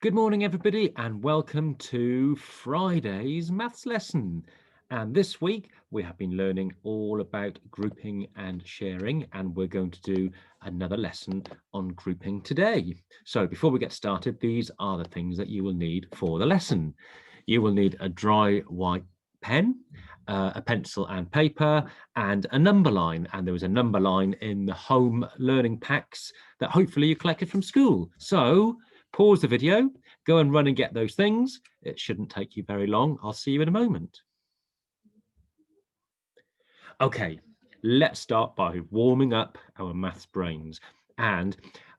Good morning, everybody, and welcome to Friday's maths lesson. And this week we have been learning all about grouping and sharing, and we're going to do another lesson on grouping today. So before we get started, these are the things that you will need for the lesson. You will need a dry white pen, a pencil and paper, and a number line. And there was a number line in the home learning packs that hopefully you collected from school. So pause the video, go and run and get those things. It shouldn't take you very long. I'll see you in a moment. Okay, let's start by warming up our maths brains. And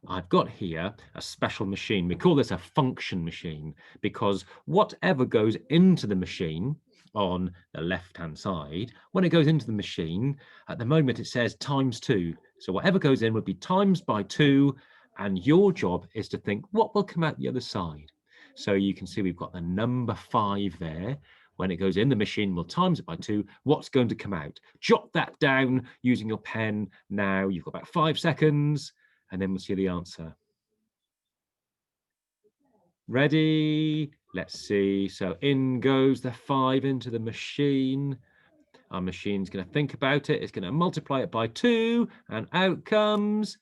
I've got here a special machine. We call this a function machine because whatever goes into the machine on the left-hand side, when it goes into the machine, at the moment it says times 2. So whatever goes in would be times by 2, and your job is to think what will come out the other side. So you can see we've got the number 5 there. When it goes in the machine, we'll times it by 2. What's going to come out? Jot that down using your pen now. You've got about 5 seconds, and then we'll see the answer. Ready? Let's see. So in goes the 5 into the machine. Our machine's going to think about it. It's going to multiply it by 2, and out comes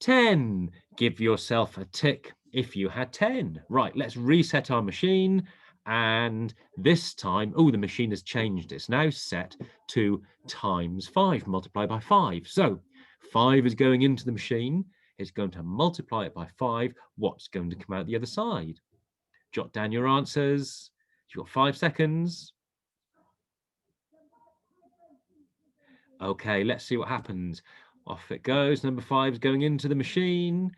10. Give yourself a tick if you had 10. Right, let's reset our machine. And this time, oh, the machine has changed. It's now set to times 5, multiplied by 5. So 5 is going into the machine. It's going to multiply it by 5. What's going to come out the other side? Jot down your answers. You've got 5 seconds. Okay, let's see what happens. Off it goes. Number 5 is going into the machine.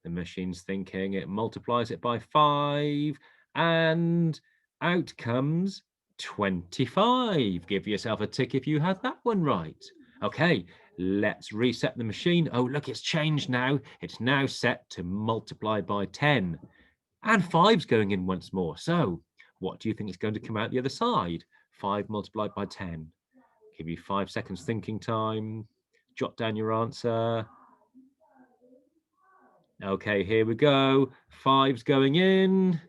The machine's thinking, it multiplies it by 5, and out comes 25. Give yourself a tick if you had that one right. Okay, let's reset the machine. Oh, look, it's changed now. It's now set to multiply by 10. And 5's going in once more. So what do you think is going to come out the other side? 5 multiplied by 10. Give you 5 seconds thinking time. Jot down your answer. Okay, here we go. 5's going in.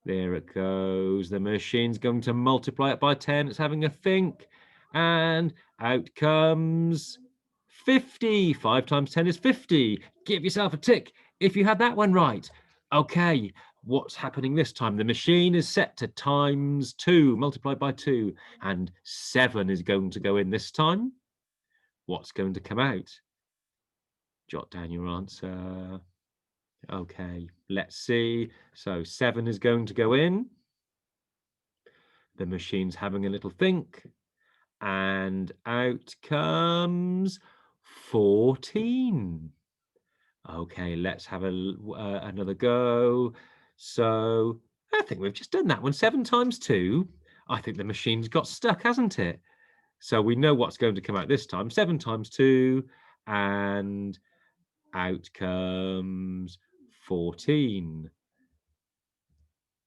There it goes. The machine's going to multiply it by 10. It's having a think. And out comes 50. 5 times 10 is 50. Give yourself a tick if you had that one right. Okay, what's happening this time? The machine is set to times 2, multiplied by 2. And 7 is going to go in this time. What's going to come out? Jot down your answer. Okay, let's see. So 7 is going to go in. The machine's having a little think. And out comes 14. Okay, let's have another go. So I think we've just done that one. 7 times 2. I think the machine's got stuck, hasn't it? So we know what's going to come out this time. 7 times 2. And out comes 14.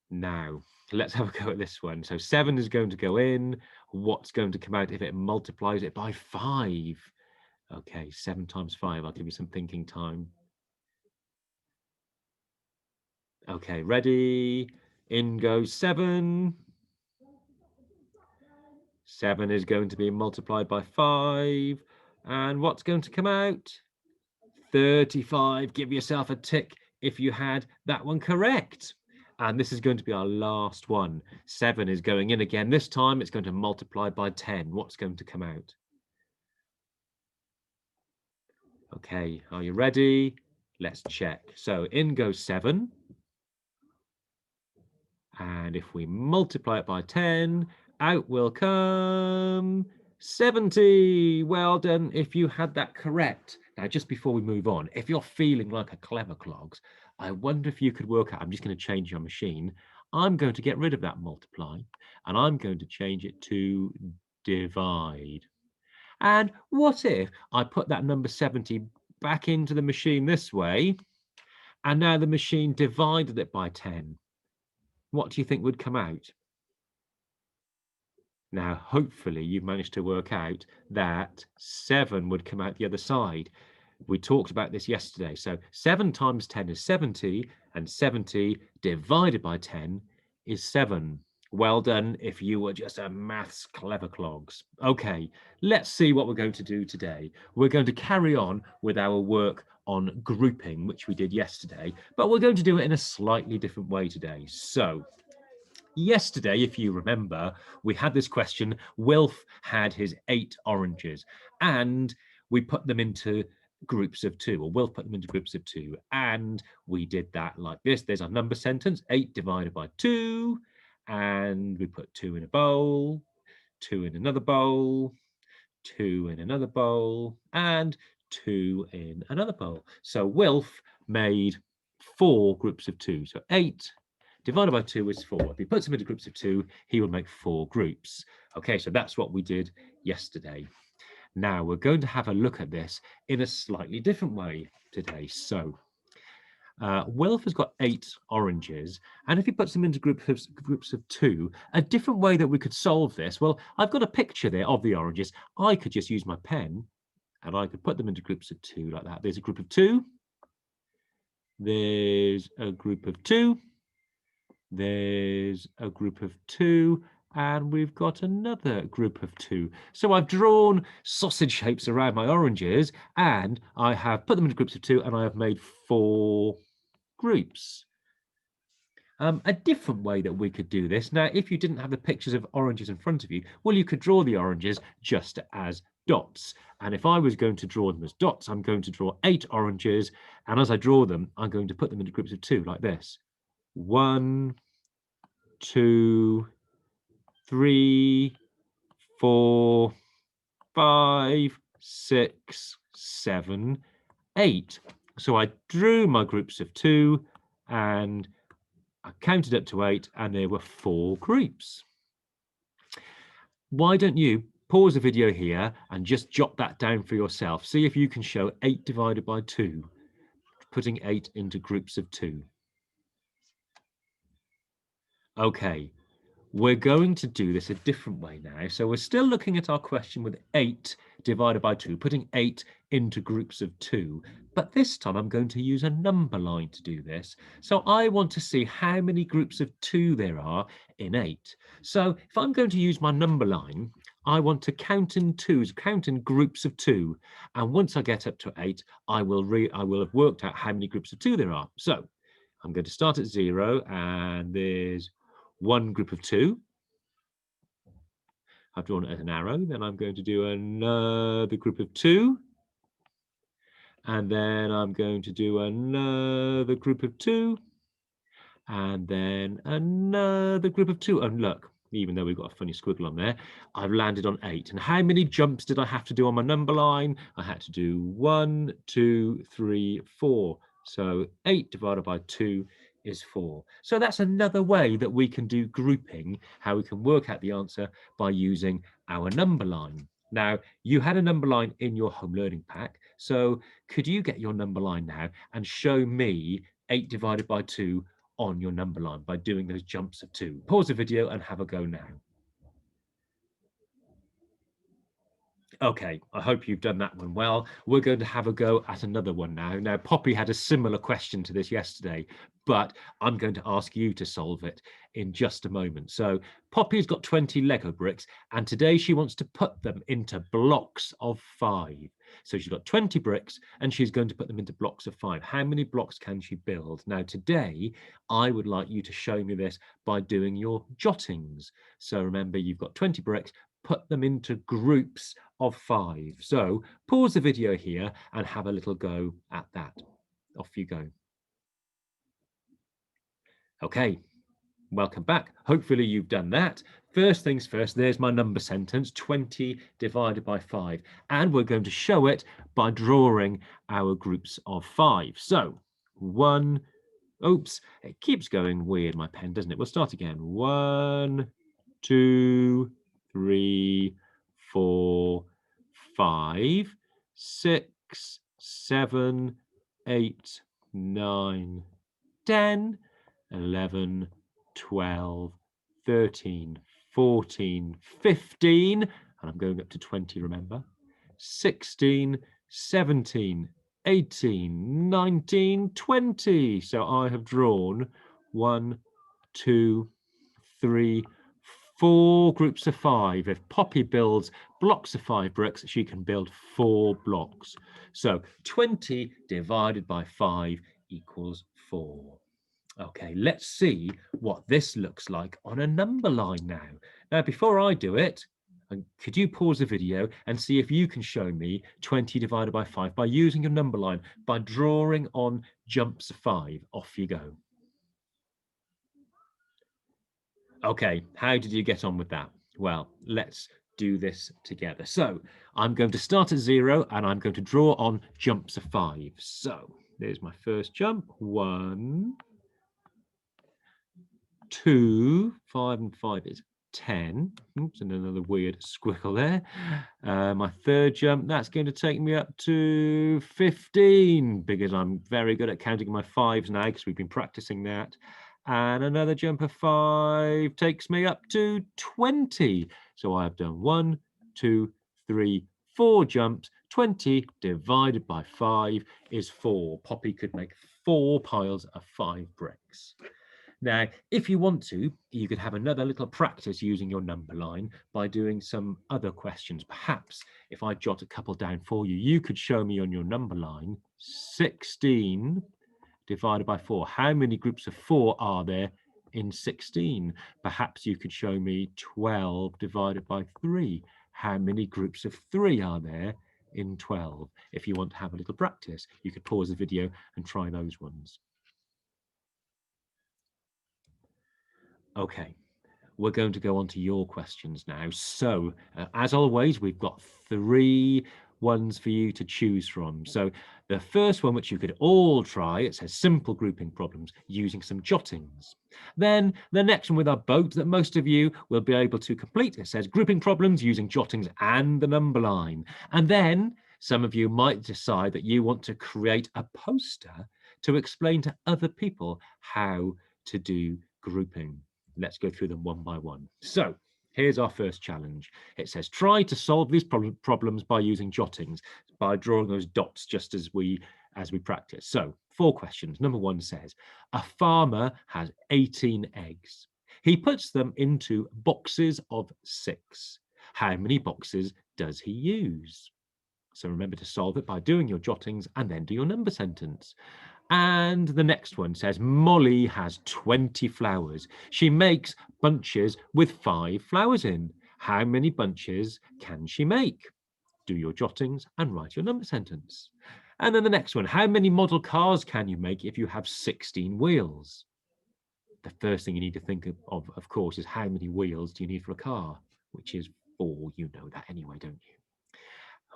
Now, let's have a go at this one. So 7 is going to go in. What's going to come out if it multiplies it by 5? Okay, 7 times 5. I'll give you some thinking time. Okay, ready? In goes 7. 7 is going to be multiplied by 5. And what's going to come out? 35. Give yourself a tick if you had that one correct. And this is going to be our last one. 7 is going in again. This time it's going to multiply by 10. What's going to come out? Okay, are you ready? Let's check. So in goes 7. And if we multiply it by 10, out will come 70. Well done if you had that correct. Now, just before we move on, if you're feeling like a clever clogs, I wonder if you could work out, I'm just going to change your machine. I'm going to get rid of that multiply, and I'm going to change it to divide. And what if I put that number 70 back into the machine this way, and now the machine divided it by 10? What do you think would come out? Now, hopefully you've managed to work out that 7 would come out the other side. We talked about this yesterday. So 7 times 10 is 70, and 70 divided by 10 is 7. Well done if you were just a maths clever clogs. Okay, let's see what we're going to do today. We're going to carry on with our work on grouping, which we did yesterday, but we're going to do it in a slightly different way today. So yesterday, if you remember, we had this question. Wilf had his 8 oranges, and we put them into groups of 2, or Wilf put them into groups of 2, and we did that like this. There's our number sentence, 8 divided by 2, and we put 2 in a bowl, 2 in another bowl, 2 in another bowl, and 2 in another bowl. So Wilf made 4 groups of 2. So 8 divided by 2 is 4. If he puts them into groups of 2, he will make 4 groups. Okay, so that's what we did yesterday. Now we're going to have a look at this in a slightly different way today. So Wilf has got 8 oranges, and if he puts them into groups of 2, a different way that we could solve this, well, I've got a picture there of the oranges. I could just use my pen, and I could put them into groups of 2 like that. There's a group of 2. There's a group of 2. There's a group of 2, and we've got another group of 2. So I've drawn sausage shapes around my oranges, and I have put them into groups of 2, and I have made 4 groups. A different way that we could do this, now if you didn't have the pictures of oranges in front of you, well, you could draw the oranges just as dots. And if I was going to draw them as dots, I'm going to draw 8 oranges, and as I draw them, I'm going to put them into groups of 2 like this. 1, 2, 3, 4, 5, 6, 7, 8. So I drew my groups of 2, and I counted up to 8, and there were 4 groups. Why don't you pause the video here and just jot that down for yourself? See if you can show 8 divided by 2, putting 8 into groups of 2. Okay, we're going to do this a different way now. So we're still looking at our question with 8 divided by 2, putting 8 into groups of 2. But this time I'm going to use a number line to do this. So I want to see how many groups of 2 there are in 8. So if I'm going to use my number line, I want to count in twos, count in groups of 2. And once I get up to 8, I will have worked out how many groups of 2 there are. So I'm going to start at 0, and there's 1 group of 2. I've drawn it as an arrow. Then I'm going to do another group of 2. And then I'm going to do another group of 2. And then another group of 2. And look, even though we've got a funny squiggle on there, I've landed on 8. And how many jumps did I have to do on my number line? I had to do 1, 2, 3, 4. So 8 divided by 2 is 4. So that's another way that we can do grouping, how we can work out the answer by using our number line. Now, you had a number line in your home learning pack, so could you get your number line now and show me 8 divided by 2 on your number line by doing those jumps of 2? Pause the video and have a go now. Okay, I hope you've done that one well. We're going to have a go at another one now. Now, Poppy had a similar question to this yesterday, but I'm going to ask you to solve it in just a moment. So Poppy's got 20 Lego bricks, and today she wants to put them into blocks of 5. So she's got 20 bricks, and she's going to put them into blocks of 5. How many blocks can she build? Now, today, I would like you to show me this by doing your jottings. So remember, you've got 20 bricks, put them into groups of 5. So pause the video here and have a little go at that. Off you go. Okay, welcome back. Hopefully you've done that. First things first, there's my number sentence, 20 divided by 5. And we're going to show it by drawing our groups of 5. So 1, oops, it keeps going weird, my pen, doesn't it? We'll start again. 1, 2, 3, 4, 5, 6, 7, 8, 9, 10, 11, 12, 13, 14, 15, and I'm going up to 20, remember, 16, 17, 18, 19, 20. So I have drawn 1, 2, 3, 4 groups of 5. If Poppy builds blocks of 5 bricks, she can build 4 blocks. So 20 divided by 5 equals 4. Okay, let's see what this looks like on a number line now. Now, before I do it, could you pause the video and see if you can show me 20 divided by 5 by using your number line, by drawing on jumps of 5? Off you go. Okay, how did you get on with that? Well, let's do this together. So I'm going to start at 0 and I'm going to draw on jumps of 5. So there's my first jump. 1, 2, 5 and 5 is 10. Oops, and another weird squiggle there. My third jump, that's going to take me up to 15 because I'm very good at counting my 5s now because we've been practicing that. And another jump of 5 takes me up to 20. So I've done 1, 2, 3, 4 jumps. 20 divided by 5 is 4. Poppy could make 4 piles of 5 bricks. Now, if you want to, you could have another little practice using your number line by doing some other questions. Perhaps if I jot a couple down for you, you could show me on your number line 16 divided by 4. How many groups of 4 are there in 16? Perhaps you could show me 12 divided by 3. How many groups of 3 are there in 12? If you want to have a little practice, you could pause the video and try those ones. Okay, we're going to go on to your questions now. So, as always, we've got 3 ones for you to choose from. So the first one, which you could all try, it says simple grouping problems using some jottings. Then the next one with our boat that most of you will be able to complete, it says grouping problems using jottings and the number line. And then some of you might decide that you want to create a poster to explain to other people how to do grouping. Let's go through them one by one. So here's our first challenge. It says, try to solve these problems by using jottings, by drawing those dots just as we practice. So 4 questions. Number 1 says, a farmer has 18 eggs. He puts them into boxes of 6. How many boxes does he use? So remember to solve it by doing your jottings and then do your number sentence. And the next one says, Molly has 20 flowers. She makes bunches with 5 flowers in. How many bunches can she make? Do your jottings and write your number sentence. And then the next one, how many model cars can you make if you have 16 wheels? The first thing you need to think of course, is how many wheels do you need for a car? Which is 4. You know that anyway, don't you?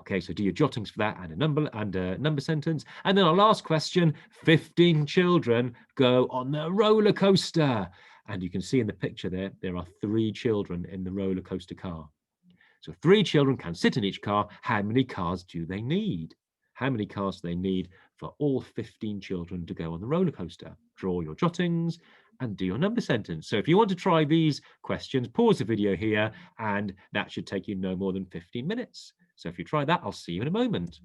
Okay, so do your jottings for that and a number sentence. And then our last question, 15 children go on the roller coaster. And you can see in the picture there are 3 children in the roller coaster car. So 3 children can sit in each car. How many cars do they need? How many cars do they need for all 15 children to go on the roller coaster? Draw your jottings and do your number sentence. So if you want to try these questions, pause the video here, and that should take you no more than 15 minutes. So if you try that, I'll see you in a moment.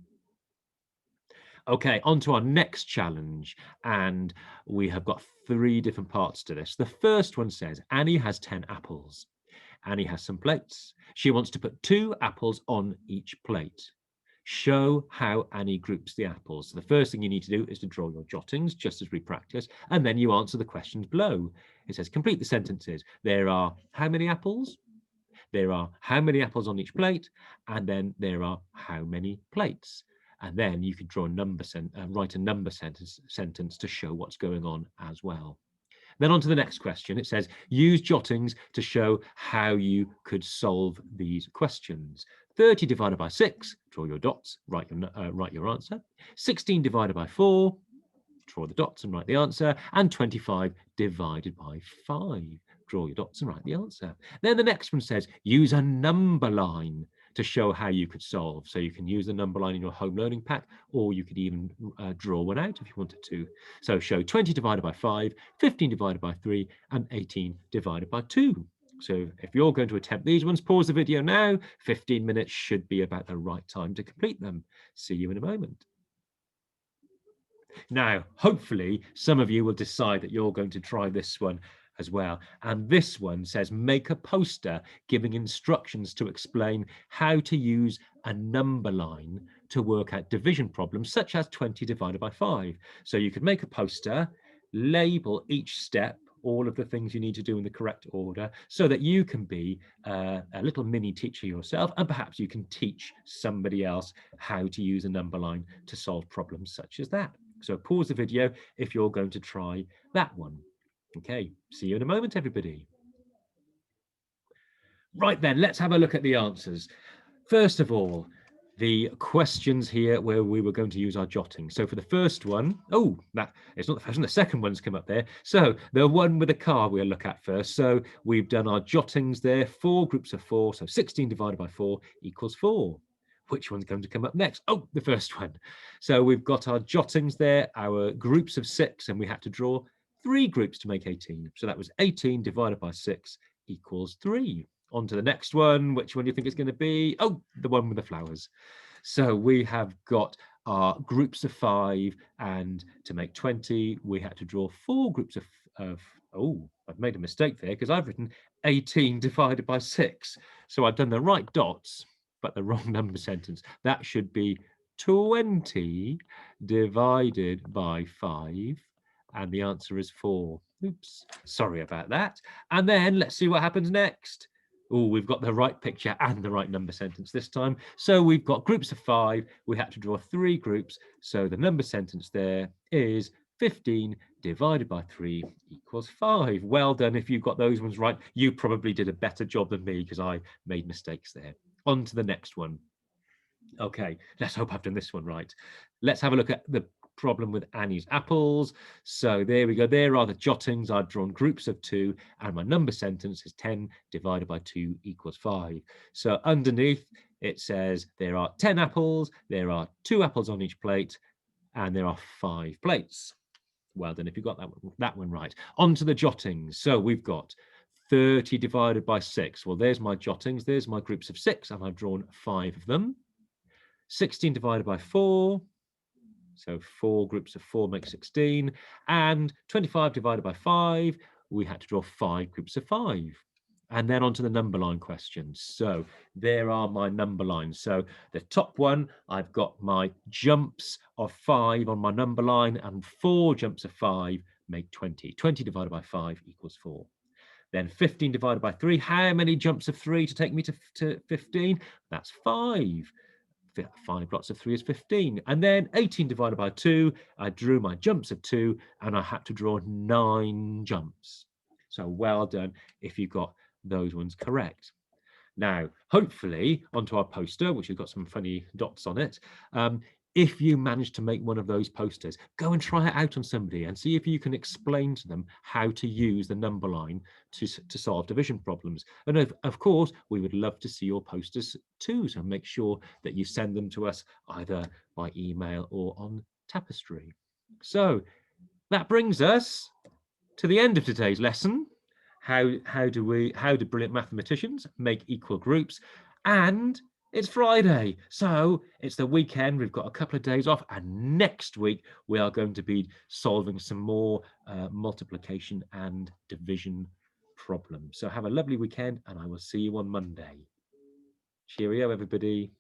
Okay, on to our next challenge. And we have got 3 different parts to this. The first one says, Annie has 10 apples. Annie has some plates. She wants to put 2 apples on each plate. Show how Annie groups the apples. So the first thing you need to do is to draw your jottings, just as we practice, and then you answer the questions below. It says, complete the sentences. There are how many apples? There are how many apples on each plate, and then there are how many plates. And then you can draw a write a number sentence to show what's going on as well. Then on to the next question. It says, use jottings to show how you could solve these questions. 30 divided by 6, draw your dots, write your answer. 16 divided by 4, draw the dots and write the answer. And 25 divided by 5. Draw your dots and write the answer. Then the next one says, use a number line to show how you could solve. So you can use the number line in your home learning pack, or you could even draw one out if you wanted to. So show 20 divided by 5, 15 divided by 3, and 18 divided by 2. So if you're going to attempt these ones, pause the video now. 15 minutes should be about the right time to complete them. See you in a moment. Now, hopefully, some of you will decide that you're going to try this one as well. And this one says, make a poster giving instructions to explain how to use a number line to work out division problems, such as 20 divided by 5. So you could make a poster, label each step, all of the things you need to do in the correct order, so that you can be a little mini teacher yourself, and perhaps you can teach somebody else how to use a number line to solve problems such as that. So pause the video if you're going to try that one. Okay, see you in a moment, everybody. Right then, let's have a look at the answers. First of all, the questions here where we were going to use our jotting. So for the first one, oh, that it's not the first one, the second one's come up there. So the one with the car we'll look at first. So we've done our jottings there, 4 groups of 4. So 16 divided by 4 equals 4. Which one's going to come up next? Oh, the first one. So we've got our jottings there, our groups of 6, and we had to draw 3 groups to make 18. So that was 18 divided by 6 equals 3. On to the next one. Which one do you think it's going to be? Oh, the one with the flowers. So we have got our groups of 5, and to make 20, we had to draw 4 groups of oh, I've made a mistake there because I've written 18 divided by 6. So I've done the right dots, but the wrong number sentence. That should be 20 divided by 5, and the answer is 4. Oops, sorry about that. And then let's see what happens next. Oh, we've got the right picture and the right number sentence this time. So we've got groups of 5. We had to draw 3 groups. So the number sentence there is 15 divided by 3 equals 5. Well done. If you've got those ones right, you probably did a better job than me because I made mistakes there. On to the next one. Okay, let's hope I've done this one right. Let's have a look at the problem with Annie's apples. So there we go. There are the jottings. I've drawn groups of 2, and my number sentence is 10 divided by 2 equals 5. So underneath it says there are 10 apples, there are 2 apples on each plate, and there are 5 plates. Well done if you got that one right. On to the jottings. So we've got 30 divided by 6. Well, there's my jottings. There's my groups of 6, and I've drawn 5 of them. 16 divided by 4. So 4 groups of 4 make 16. And 25 divided by 5, we had to draw 5 groups of 5. And then on to the number line questions. So there are my number lines. So the top one, I've got my jumps of 5 on my number line, and 4 jumps of 5 make 20. 20 divided by 5 equals 4. Then 15 divided by 3. How many jumps of 3 to take me to 15? That's 5. 5 lots of 3 is 15. And then 18 divided by 2, I drew my jumps of 2, and I had to draw 9 jumps. So well done if you got those ones correct. Now, hopefully, onto our poster, which has got some funny dots on it. If you manage to make one of those posters, go and try it out on somebody and see if you can explain to them how to use the number line to solve division problems. And of course, we would love to see your posters too, so make sure that you send them to us either by email or on Tapestry. So that brings us to the end of today's lesson. How do brilliant mathematicians make equal groups? And it's Friday, so it's the weekend. We've got a couple of days off, and next week we are going to be solving some more multiplication and division problems. So have a lovely weekend, and I will see you on Monday. Cheerio, everybody.